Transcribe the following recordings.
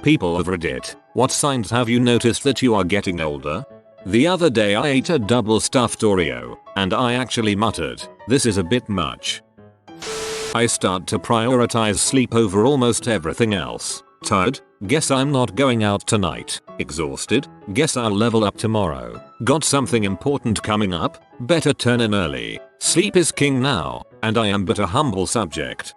People of Reddit, what signs have you noticed that you are getting older? The other day I ate a double stuffed Oreo, and I actually muttered, "This is a bit much." I start to prioritize sleep over almost everything else. Tired? Guess I'm not going out tonight. Exhausted? Guess I'll level up tomorrow. Got something important coming up? Better turn in early. Sleep is king now, and I am but a humble subject.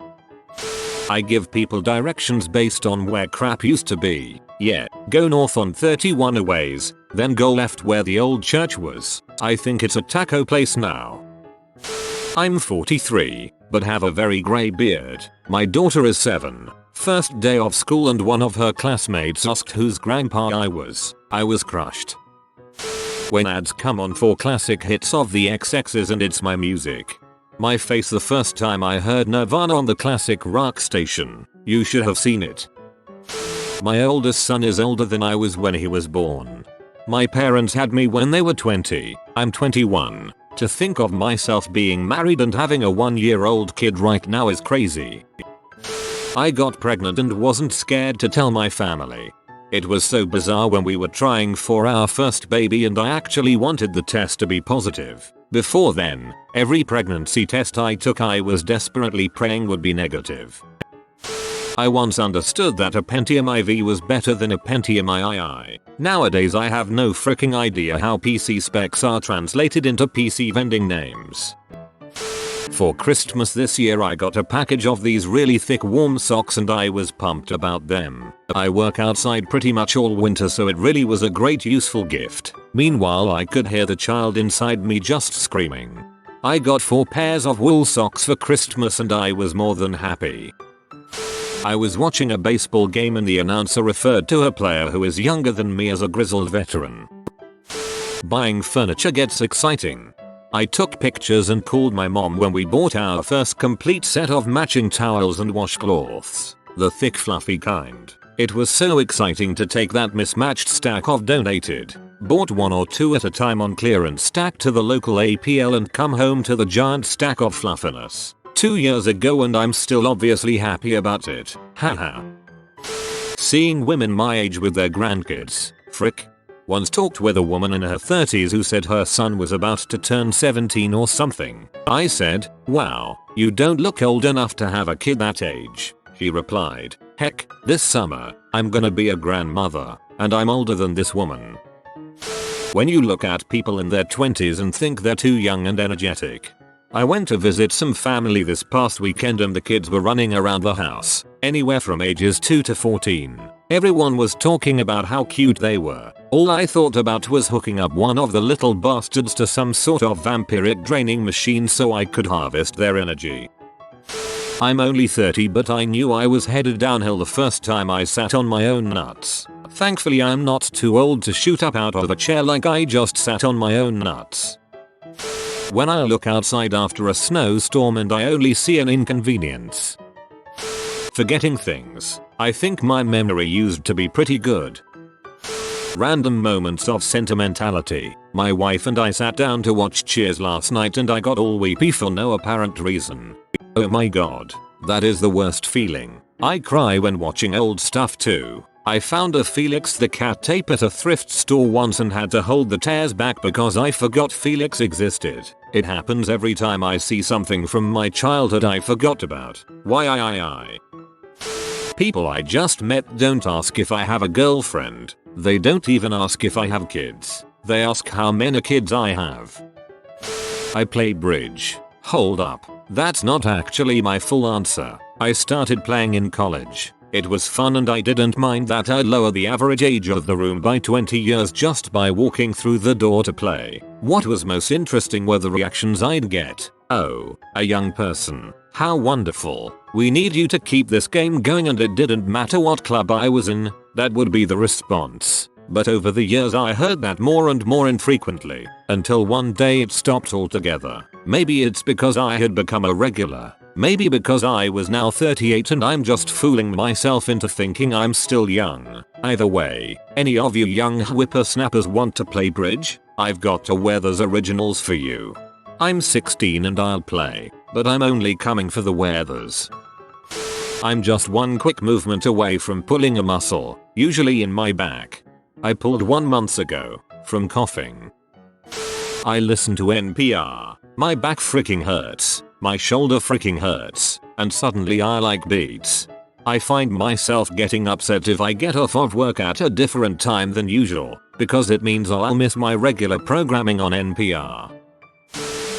I give people directions based on where crap used to be. Yeah, go north on 31 a ways, then go left where the old church was. I think it's a taco place now. I'm 43, but have a very grey beard. My daughter is 7. First day of school and one of her classmates asked whose grandpa I was. I was crushed. When ads come on for classic hits of the XXs and it's my music. My face the first time I heard Nirvana on the classic rock station. You should have seen it. My oldest son is older than I was when he was born. My parents had me when they were 20. I'm 21. To think of myself being married and having a 1-year-old kid right now is crazy. I got pregnant and wasn't scared to tell my family. It was so bizarre when we were trying for our first baby and I actually wanted the test to be positive. Before then, every pregnancy test I took I was desperately praying would be negative. I once understood that a Pentium IV was better than a Pentium II. Nowadays I have no freaking idea how PC specs are translated into PC vending names. For Christmas this year I got a package of these really thick warm socks and I was pumped about them. I work outside pretty much all winter so it really was a great useful gift. Meanwhile I could hear the child inside me just screaming. I got 4 pairs of wool socks for Christmas and I was more than happy. I was watching a baseball game and the announcer referred to a player who is younger than me as a grizzled veteran. Buying furniture gets exciting. I took pictures and called my mom when we bought our first complete set of matching towels and washcloths. The thick fluffy kind. It was so exciting to take that mismatched stack of donated. Bought 1 or 2 at a time on clearance stack to the local APL and come home to the giant stack of fluffiness. 2 years ago and I'm still obviously happy about it. Haha. Seeing women my age with their grandkids. Frick. Once talked with a woman in her 30s who said her son was about to turn 17 or something. I said, "Wow, you don't look old enough to have a kid that age." She replied, "Heck, this summer, I'm gonna be a grandmother, and I'm older than this woman." When you look at people in their 20s and think they're too young and energetic. I went to visit some family this past weekend and the kids were running around the house, anywhere from ages 2 to 14. Everyone was talking about how cute they were. All I thought about was hooking up one of the little bastards to some sort of vampiric draining machine so I could harvest their energy. I'm only 30 but I knew I was headed downhill the first time I sat on my own nuts. Thankfully I'm not too old to shoot up out of a chair like I just sat on my own nuts. When I look outside after a snowstorm and I only see an inconvenience. Forgetting things. I think my memory used to be pretty good. Random moments of sentimentality. My wife and I sat down to watch Cheers last night and I got all weepy for no apparent reason. Oh my god. That is the worst feeling. I cry when watching old stuff too. I found a Felix the Cat tape at a thrift store once and had to hold the tears back because I forgot Felix existed. It happens every time I see something from my childhood I forgot about. Why? People I just met don't ask if I have a girlfriend. They don't even ask if I have kids. They ask how many kids I have. I play bridge. Hold up. That's not actually my full answer. I started playing in college. It was fun and I didn't mind that I'd lower the average age of the room by 20 years just by walking through the door to play. What was most interesting were the reactions I'd get. "Oh, a young person. How wonderful. We need you to keep this game going," and it didn't matter what club I was in, that would be the response. But over the years I heard that more and more infrequently, until one day it stopped altogether. Maybe it's because I had become a regular. Maybe because I was now 38 and I'm just fooling myself into thinking I'm still young. Either way, any of you young whippersnappers want to play bridge? I've got a Weathers originals for you. I'm 16 and I'll play, but I'm only coming for the Weathers. I'm just one quick movement away from pulling a muscle, usually in my back. I pulled one months ago, from coughing. I listen to NPR. My back freaking hurts, my shoulder freaking hurts, and suddenly I like beats. I find myself getting upset if I get off of work at a different time than usual, because it means I'll miss my regular programming on NPR.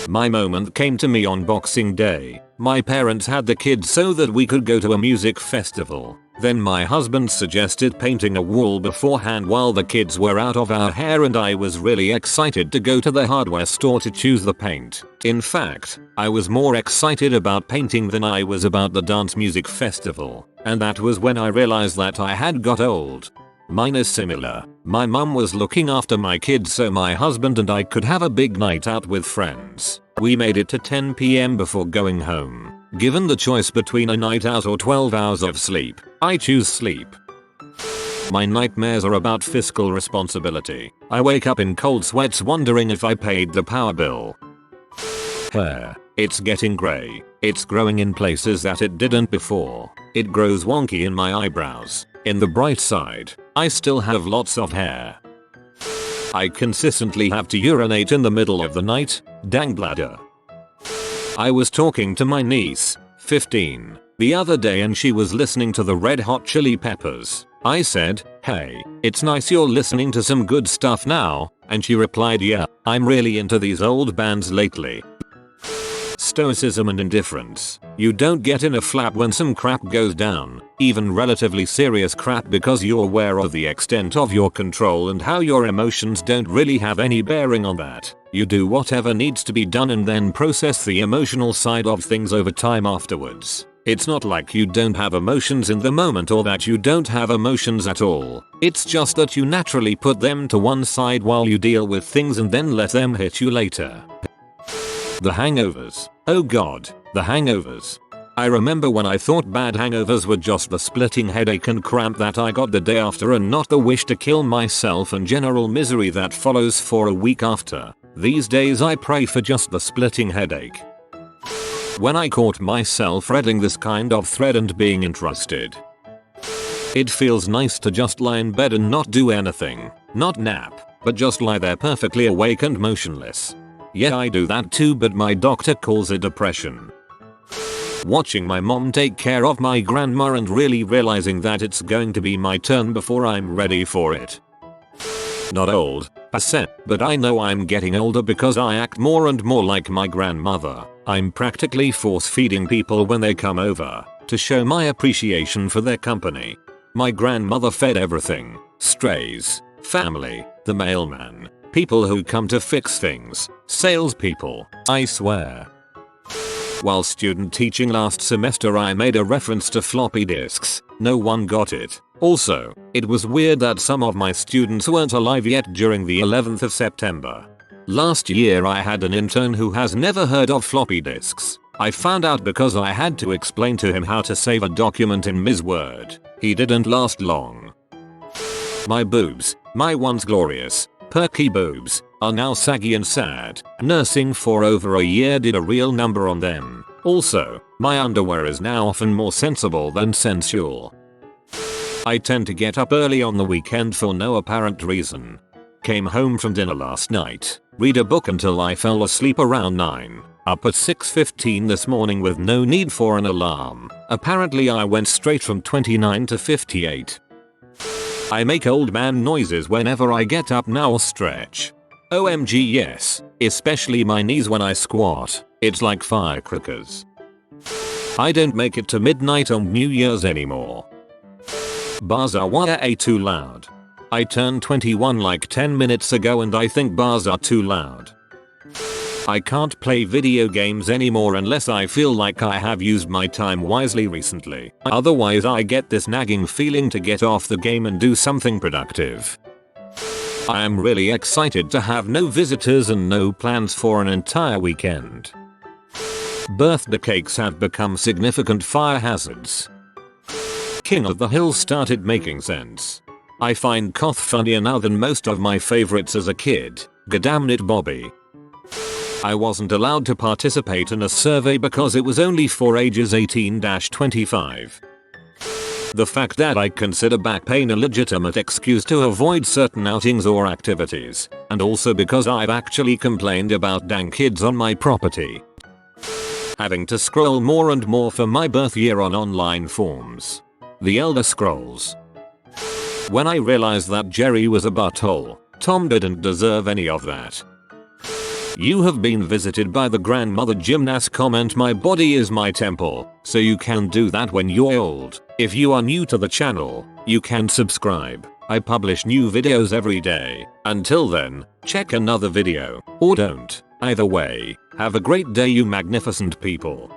My moment came to me on Boxing Day. My parents had the kids so that we could go to a music festival. Then my husband suggested painting a wall beforehand while the kids were out of our hair, and I was really excited to go to the hardware store to choose the paint. In fact, I was more excited about painting than I was about the dance music festival. And that was when I realized that I had got old. Mine is similar. My mum was looking after my kids so my husband and I could have a big night out with friends. We made it to 10 PM before going home. Given the choice between a night out or 12 hours of sleep, I choose sleep. My nightmares are about fiscal responsibility. I wake up in cold sweats wondering if I paid the power bill. Hair. It's getting grey. It's growing in places that it didn't before. It grows wonky in my eyebrows. In the bright side, I still have lots of hair. I consistently have to urinate in the middle of the night. Dang bladder. I was talking to my niece, 15, the other day and she was listening to the Red Hot Chili Peppers. I said, "Hey, it's nice you're listening to some good stuff now," and she replied, "Yeah, I'm really into these old bands lately." Stoicism and indifference. You don't get in a flap when some crap goes down, even relatively serious crap, because you're aware of the extent of your control and how your emotions don't really have any bearing on that. You do whatever needs to be done and then process the emotional side of things over time afterwards. It's not like you don't have emotions in the moment or that you don't have emotions at all. It's just that you naturally put them to one side while you deal with things and then let them hit you later. The hangovers. Oh god, the hangovers. I remember when I thought bad hangovers were just the splitting headache and cramp that I got the day after and not the wish to kill myself and general misery that follows for a week after. These days I pray for just the splitting headache. When I caught myself reading this kind of thread and being interested. It feels nice to just lie in bed and not do anything. Not nap, but just lie there perfectly awake and motionless. Yeah, I do that too, but my doctor calls it depression. Watching my mom take care of my grandma and really realizing that it's going to be my turn before I'm ready for it. Not old, percent, but I know I'm getting older because I act more and more like my grandmother. I'm practically force feeding people when they come over to show my appreciation for their company. My grandmother fed everything: strays, family, the mailman, people who come to fix things, salespeople, I swear. While student teaching last semester I made a reference to floppy disks. No one got it. Also, it was weird that some of my students weren't alive yet during the 11th of September. Last year I had an intern who has never heard of floppy disks. I found out because I had to explain to him how to save a document in Ms. Word. He didn't last long. My boobs, my once glorious, perky boobs, are now saggy and sad. Nursing for over a year did a real number on them. Also, my underwear is now often more sensible than sensual. I tend to get up early on the weekend for no apparent reason. Came home from dinner last night, read a book until I fell asleep around 9. Up at 6:15 this morning with no need for an alarm. Apparently I went straight from 29 to 58. I make old man noises whenever I get up now or stretch. OMG yes, especially my knees when I squat. It's like firecrackers. I don't make it to midnight on New Year's anymore. Bars are way too loud. I turned 21 like 10 minutes ago and I think bars are too loud. I can't play video games anymore unless I feel like I have used my time wisely recently. Otherwise I get this nagging feeling to get off the game and do something productive. I am really excited to have no visitors and no plans for an entire weekend. Birthday cakes have become significant fire hazards. King of the Hill started making sense. I find Koth funnier now than most of my favorites as a kid. Goddammit Bobby. I wasn't allowed to participate in a survey because it was only for ages 18-25. The fact that I consider back pain a legitimate excuse to avoid certain outings or activities, and also because I've actually complained about dang kids on my property. Having to scroll more and more for my birth year on online forums. The Elder Scrolls. When I realized that Jerry was a butthole, Tom didn't deserve any of that. You have been visited by the grandmother gymnast comment, my body is my temple, so you can do that when you're old. If you are new to the channel, you can subscribe. I publish new videos every day. Until then, check another video, or don't. Either way, have a great day you magnificent people.